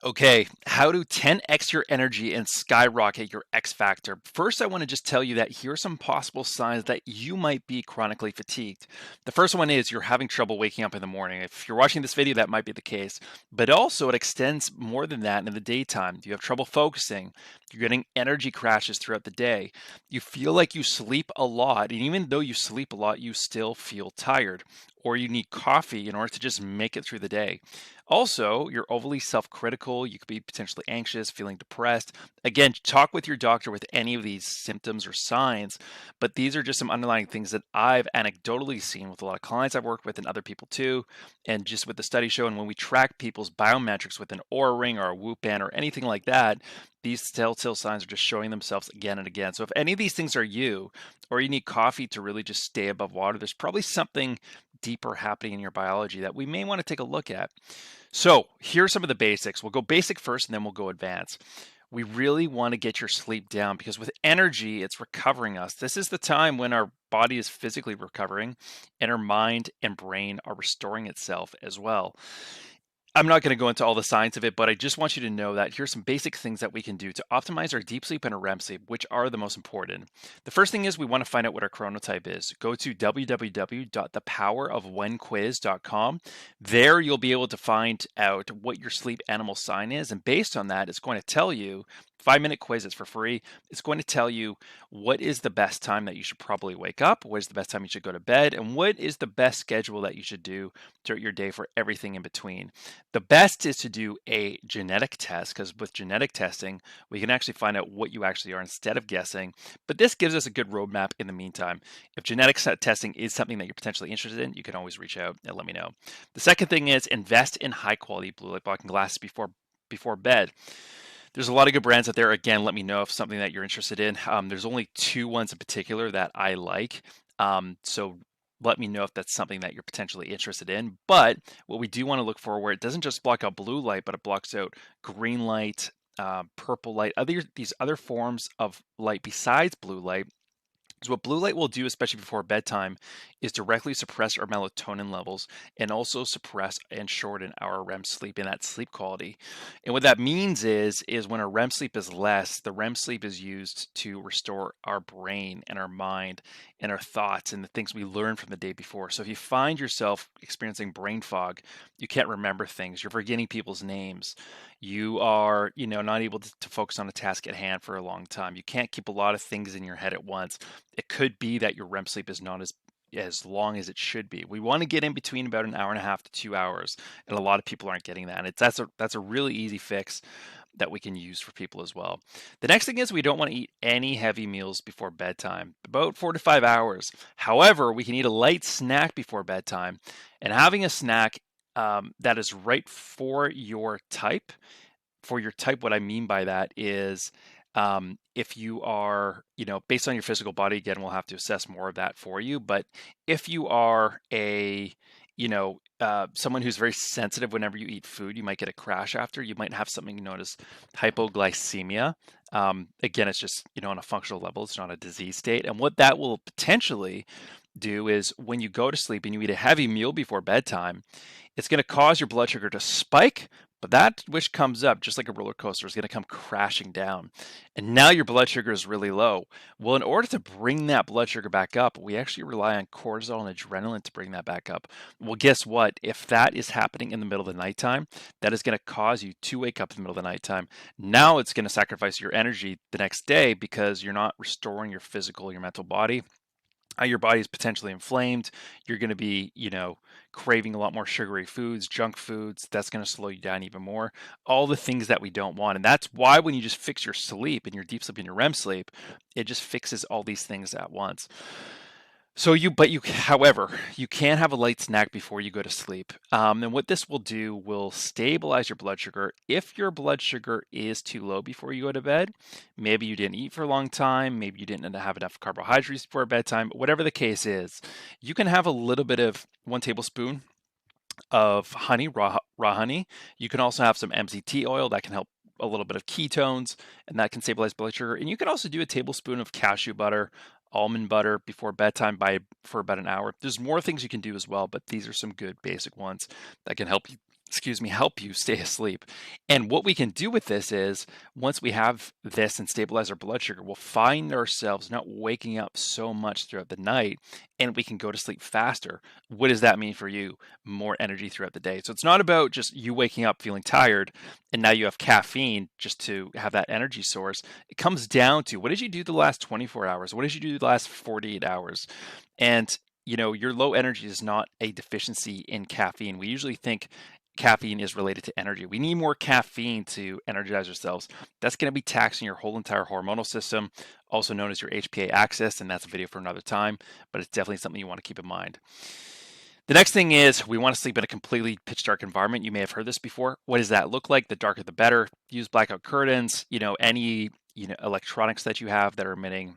Okay, how to 10x your energy and skyrocket your X factor. First, I want to just tell you that here are some possible signs that you might be chronically fatigued. The first one is you're having trouble waking up in the morning. If you're watching this video, that might be the case, but also it extends more than that in the daytime. You have trouble focusing, you're getting energy crashes throughout the day, you feel like you sleep a lot, and even though you sleep a lot, you still feel tired, or you need coffee in order to just make it through the day. Also, you're overly self critical. You could be potentially anxious, feeling depressed. Again, talk with your doctor with any of these symptoms or signs, but these are just some underlying things that I've anecdotally seen with a lot of clients I've worked with and other people too. And just with the study show, and when we track people's biometrics with an Aura Ring or a Whoop band or anything like that, these telltale signs are just showing themselves again and again. So if any of these things are you, or you need coffee to really just stay above water, there's probably something deeper happening in your biology that we may want to take a look at. So here's some of the basics. We'll go basic first and then we'll go advanced. We really want to get your sleep down because with energy, it's recovering us. This is the time when our body is physically recovering and our mind and brain are restoring itself as well. I'm not going to go into all the science of it, but I just want you to know that here's some basic things that we can do to optimize our deep sleep and our REM sleep, which are the most important. The first thing is we want to find out what our chronotype is. Go to www.thepowerofonnequiz.com. There you'll be able to find out what your sleep animal sign is, and based on that, it's going to tell you 5-minute quiz. It's for free. It's going to tell you what is the best time that you should probably wake up, what is the best time you should go to bed, and what is the best schedule that you should do throughout your day for everything in between. The best is to do a genetic test because with genetic testing, we can actually find out what you actually are instead of guessing. But this gives us a good roadmap in the meantime. If genetic testing is something that you're potentially interested in, you can always reach out and let me know. The second thing is invest in high quality blue light blocking glasses before bed. There's a lot of good brands out there. Again, let me know if something that you're interested in. There's only two ones in particular that I like. So let me know if that's something that you're potentially interested in. But what we do want to look for where it doesn't just block out blue light, but it blocks out green light, purple light, these other forms of light besides blue light. So what blue light will do, especially before bedtime, is directly suppress our melatonin levels and also suppress and shorten our REM sleep and that sleep quality. And what that means is when our REM sleep is less, the REM sleep is used to restore our brain and our mind and our thoughts and the things we learned from the day before. So if you find yourself experiencing brain fog, you can't remember things, you're forgetting people's names, you are, not able to focus on a task at hand for a long time. You can't keep a lot of things in your head at once. It could be that your REM sleep is not as long as it should be. We want to get in between about an hour and a half to 2 hours, and a lot of people aren't getting that. And that's a really easy fix that we can use for people as well. The next thing is we don't want to eat any heavy meals before bedtime, about 4 to 5 hours. However, we can eat a light snack before bedtime, and having a snack that is right for your type. For your type, what I mean by that is if you are, based on your physical body, again, we'll have to assess more of that for you. But if you are someone who's very sensitive whenever you eat food, you might get a crash after. You might have something known as hypoglycemia. Again, it's just, on a functional level, it's not a disease state. And what that will potentially do is when you go to sleep and you eat a heavy meal before bedtime, it's going to cause your blood sugar to spike, but that which comes up, just like a roller coaster, is going to come crashing down. And now your blood sugar is really low. Well, in order to bring that blood sugar back up, we actually rely on cortisol and adrenaline to bring that back up. Well, guess what? If that is happening in the middle of the nighttime, that is going to cause you to wake up in the middle of the nighttime. Now it's going to sacrifice your energy the next day because you're not restoring your physical, your mental body. Your body is potentially inflamed. You're going to be, craving a lot more sugary foods, junk foods. That's going to slow you down even more. All the things that we don't want. And that's why when you just fix your sleep and your deep sleep and your REM sleep, it just fixes all these things at once. However, you can have a light snack before you go to sleep. And what this will do will stabilize your blood sugar. If your blood sugar is too low before you go to bed, maybe you didn't eat for a long time, maybe you didn't have enough carbohydrates before bedtime, whatever the case is, you can have a little bit of 1 tablespoon of honey, raw honey. You can also have some MCT oil that can help a little bit of ketones and that can stabilize blood sugar. And you can also do a tablespoon of cashew butter, almond butter before bedtime for about an hour. There's more things you can do as well, but these are some good basic ones that can help you excuse me, help you stay asleep. And what we can do with this is once we have this and stabilize our blood sugar, we'll find ourselves not waking up so much throughout the night and we can go to sleep faster. What does that mean for you? More energy throughout the day. So it's not about just you waking up feeling tired and now you have caffeine just to have that energy source. It comes down to what did you do the last 24 hours? What did you do the last 48 hours? And your low energy is not a deficiency in caffeine. We usually think caffeine is related to energy. We need more caffeine to energize ourselves. That's going to be taxing your whole entire hormonal system, also known as your HPA axis, and that's a video for another time, but it's definitely something you want to keep in mind. The next thing is we want to sleep in a completely pitch dark environment. You may have heard this before. What does that look like? The darker the better. Use blackout curtains, any electronics that you have that are emitting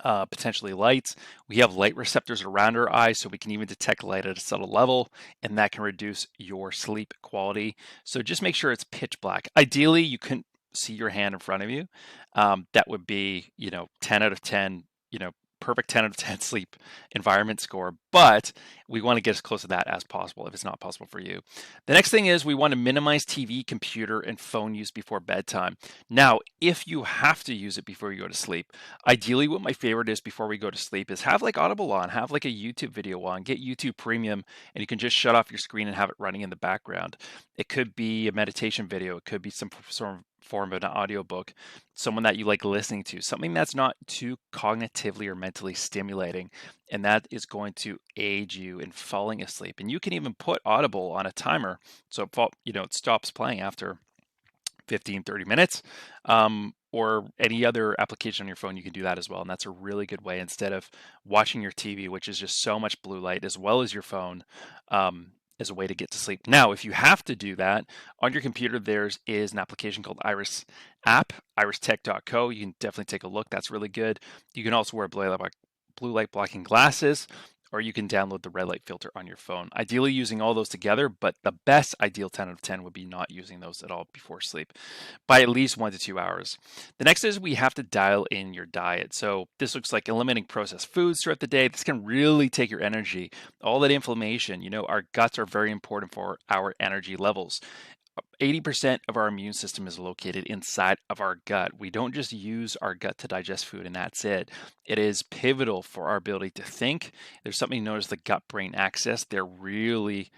potentially lights. We have light receptors around our eyes, so we can even detect light at a subtle level, and that can reduce your sleep quality. So just make sure it's pitch black. Ideally, you couldn't see your hand in front of you. That would be, 10 out of 10, perfect 10 out of 10 sleep environment score, but we want to get as close to that as possible if it's not possible for you. The next thing is we want to minimize TV, computer, and phone use before bedtime. Now, if you have to use it before you go to sleep, ideally what my favorite is before we go to sleep is have like Audible on, have like a YouTube video on, get YouTube Premium, and you can just shut off your screen and have it running in the background. It could be a meditation video, it could be some sort of form of an audiobook, someone that you like listening to, something that's not too cognitively or mentally stimulating, and that is going to aid you in falling asleep. And you can even put Audible on a timer so it stops playing after 15, 30 minutes, or any other application on your phone. You can do that as well, and that's a really good way instead of watching your TV, which is just so much blue light, as well as your phone, as a way to get to sleep. Now, if you have to do that on your computer, there's an application called Iris app, iristech.co. You can definitely take a look. That's really good. You can also wear blue light blocking glasses, or you can download the red light filter on your phone. Ideally using all those together, but the best ideal 10 out of 10 would be not using those at all before sleep by at least 1 to 2 hours. The next is we have to dial in your diet. So this looks like eliminating processed foods throughout the day. This can really take your energy, all that inflammation. Our guts are very important for our energy levels. 80% of our immune system is located inside of our gut. We don't just use our gut to digest food and that's it. It is pivotal for our ability to think. There's something known as the gut brain axis. They're really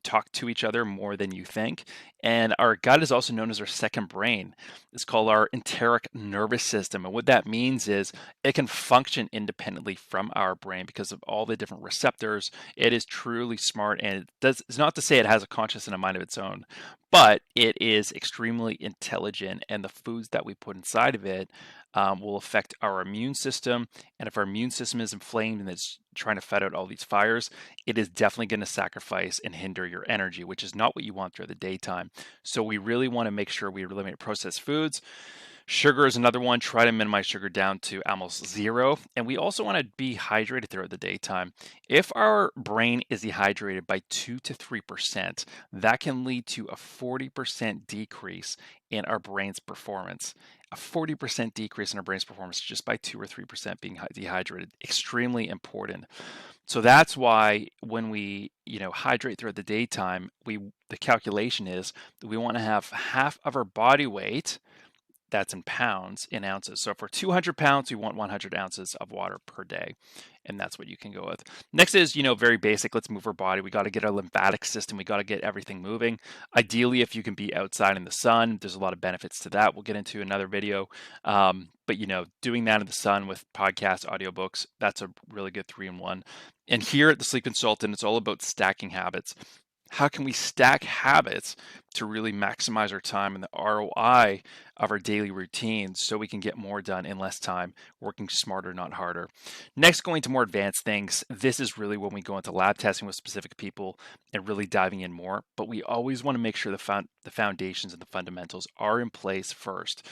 talk to each other more than you think. And our gut is also known as our second brain. It's called our enteric nervous system. And what that means is it can function independently from our brain because of all the different receptors. It is truly smart, and it's not to say it has a conscience and a mind of its own, but it is extremely intelligent, and the foods that we put inside of it will affect our immune system. And if our immune system is inflamed and it's trying to fight out all these fires, it is definitely going to sacrifice and hinder your energy, which is not what you want throughout the daytime. So we really want to make sure we eliminate processed foods. Sugar is another one. Try to minimize sugar down to almost zero. And we also want to be hydrated throughout the daytime. If our brain is dehydrated by 2 to 3%, that can lead to a 40% decrease in our brain's performance. A 40% decrease in our brain's performance just by 2 or 3% being dehydrated. Extremely important. So that's why when we, hydrate throughout the daytime, the calculation is that we want to have half of our body weight, that's in pounds, in ounces. So for 200 pounds, we want 100 ounces of water per day. And that's what you can go with. Next is, very basic. Let's move our body. We got to get our lymphatic system. We got to get everything moving. Ideally, if you can be outside in the sun, there's a lot of benefits to that. We'll get into another video. But, doing that in the sun with podcasts, audiobooks, that's a really good 3-in-1. And here at the Sleep Consultant, it's all about stacking habits. How can we stack habits to really maximize our time and the ROI of our daily routines so we can get more done in less time, working smarter, not harder? Next, going to more advanced things. This is really when we go into lab testing with specific people and really diving in more, but we always want to make sure the foundations and the fundamentals are in place first.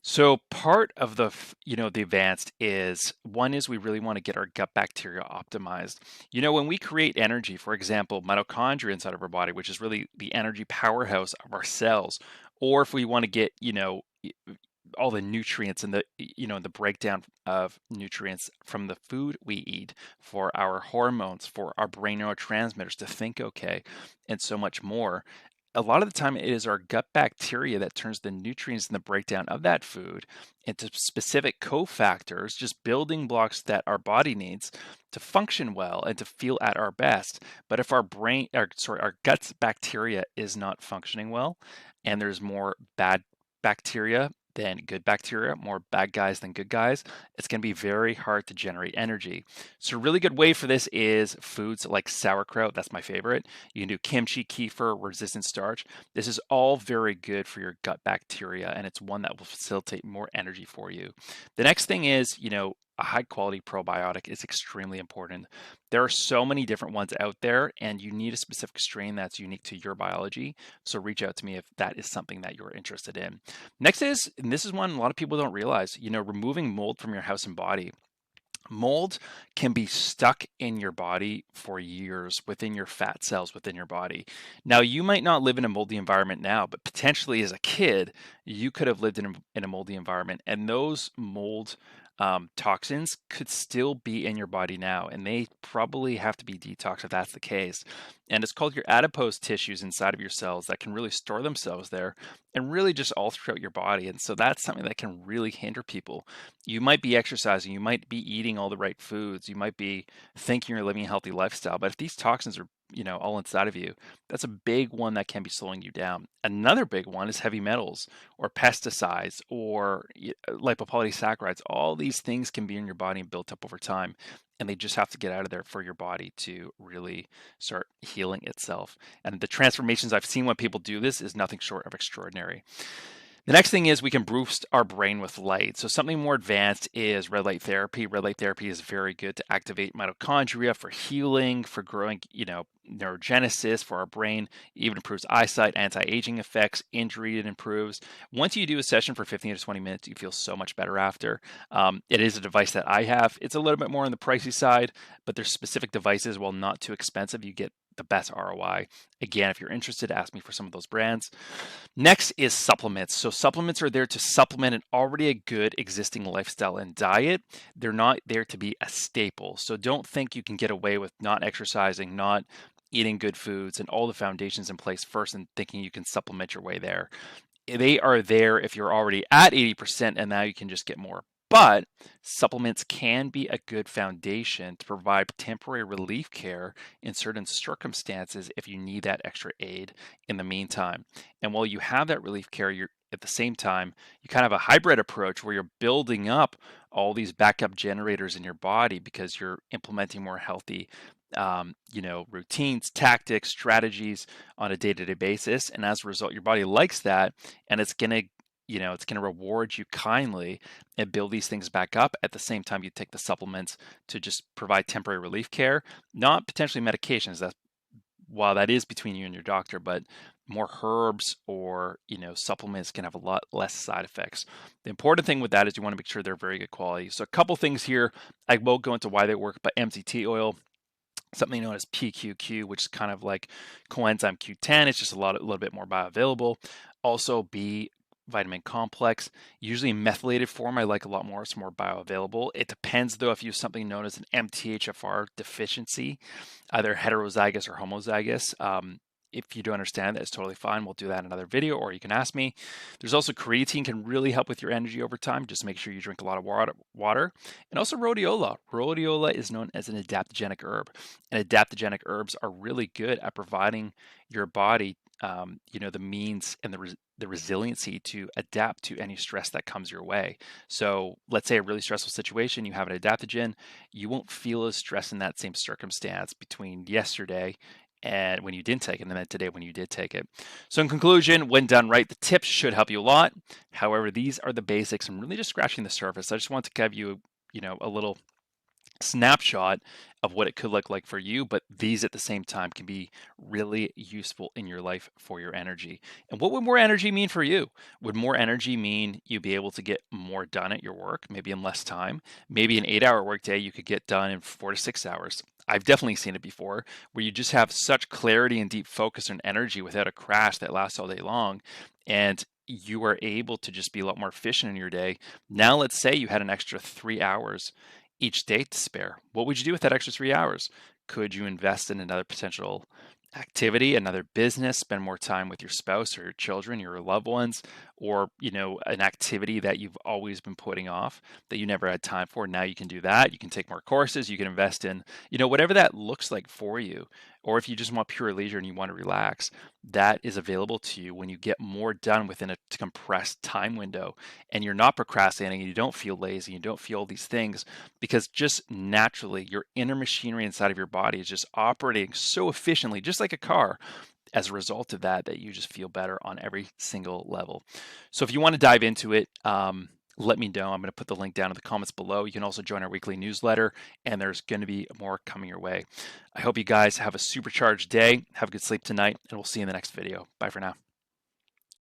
So part of the advanced is one is we really want to get our gut bacteria optimized. When we create energy, for example, mitochondria inside of our body, which is really the energy powerhouse of our cells, or if we want to get, all the nutrients and the breakdown of nutrients from the food we eat, for our hormones, for our brain neurotransmitters to think okay, and so much more. A lot of the time, it is our gut bacteria that turns the nutrients in the breakdown of that food into specific cofactors, just building blocks that our body needs to function well and to feel at our best. But if our gut's bacteria is not functioning well, and there's more bad bacteria than good bacteria, more bad guys than good guys, it's going to be very hard to generate energy. So a really good way for this is foods like sauerkraut. That's my favorite. You can do kimchi, kefir, resistant starch. This is all very good for your gut bacteria, and it's one that will facilitate more energy for you. The next thing is, a high quality probiotic is extremely important. There are so many different ones out there, and you need a specific strain that's unique to your biology. So reach out to me if that is something that you're interested in. Next is, and this is one a lot of people don't realize, removing mold from your house and body. Mold can be stuck in your body for years within your fat cells within your body. Now, you might not live in a moldy environment now, but potentially as a kid, you could have lived in a moldy environment, and those mold toxins could still be in your body now, and they probably have to be detoxed if that's the case. And it's called your adipose tissues inside of your cells that can really store themselves there and really just all throughout your body. And so that's something that can really hinder people. You might be exercising, you might be eating all the right foods, you might be thinking you're living a healthy lifestyle, but if these toxins are all inside of you, that's a big one that can be slowing you down. Another big one is heavy metals or pesticides or lipopolysaccharides. All these things can be in your body and built up over time, and they just have to get out of there for your body to really start healing itself. And the transformations I've seen when people do this is nothing short of extraordinary. The next thing is we can boost our brain with light. So something more advanced is red light therapy. Red light therapy is very good to activate mitochondria for healing, for growing, neurogenesis for our brain. It even improves eyesight, anti-aging effects, injury it improves. Once you do a session for 15 to 20 minutes, you feel so much better after. It is a device that I have. It's a little bit more on the pricey side, but there's specific devices, while not too expensive, you get the best ROI. Again, if you're interested, ask me for some of those brands. Next is supplements. So supplements are there to supplement an already a good existing lifestyle and diet. They're not there to be a staple. So don't think you can get away with not exercising, not eating good foods, and all the foundations in place first and thinking you can supplement your way there. They are there if you're already at 80% and now you can just get more. But supplements can be a good foundation to provide temporary relief care in certain circumstances if you need that extra aid in the meantime. And while you have that relief care, you're at the same time, you kind of have a hybrid approach where you're building up all these backup generators in your body because you're implementing more healthy routines, tactics, strategies on a day-to-day basis. And as a result, your body likes that, and it's going to reward you kindly and build these things back up. At the same time, you take the supplements to just provide temporary relief care, not potentially medications. That's, while that is between you and your doctor, but more herbs or supplements can have a lot less side effects. The important thing with that is you want to make sure they're very good quality. So a couple things here. I won't go into why they work, but MCT oil, something known as PQQ, which is kind of like coenzyme Q10. It's just a little bit more bioavailable. Also, B vitamin complex, usually in methylated form, I like a lot more. It's more bioavailable. It depends though if you have something known as an MTHFR deficiency, either heterozygous or homozygous. If you don't understand that, it's totally fine. We'll do that in another video, or you can ask me. There's also creatine can really help with your energy over time. Just make sure you drink a lot of water. And also rhodiola. Rhodiola is known as an adaptogenic herb. And adaptogenic herbs are really good at providing your body, the means and the resiliency to adapt to any stress that comes your way. So let's say a really stressful situation, you have an adaptogen, you won't feel as stressed in that same circumstance between yesterday and when you didn't take it, and then today when you did take it. So in conclusion, when done right, the tips should help you a lot. However, these are the basics. I'm really just scratching the surface. I just want to give you, a little snapshot of what it could look like for you, but these at the same time can be really useful in your life for your energy. And what would more energy mean for you? Would more energy mean you be able to get more done at your work, maybe in less time? Maybe an 8 hour workday you could get done in 4 to 6 hours. I've definitely seen it before where you just have such clarity and deep focus and energy without a crash that lasts all day long. And you are able to just be a lot more efficient in your day. Now, let's say you had an extra 3 hours each day to spare. What would you do with that extra 3 hours? Could you invest in another potential activity, another business, spend more time with your spouse or your children, your loved ones, or an activity that you've always been putting off that you never had time for? Now you can do that. You can take more courses, you can invest in, whatever that looks like for you. Or if you just want pure leisure and you want to relax, that is available to you when you get more done within a compressed time window and you're not procrastinating, and you don't feel lazy, you don't feel all these things, because just naturally your inner machinery inside of your body is just operating so efficiently, just like a car, as a result of that, that you just feel better on every single level. So if you want to dive into it, let me know. I'm going to put the link down in the comments below. You can also join our weekly newsletter, and there's going to be more coming your way. I hope you guys have a supercharged day. Have a good sleep tonight, and we'll see you in the next video. Bye for now.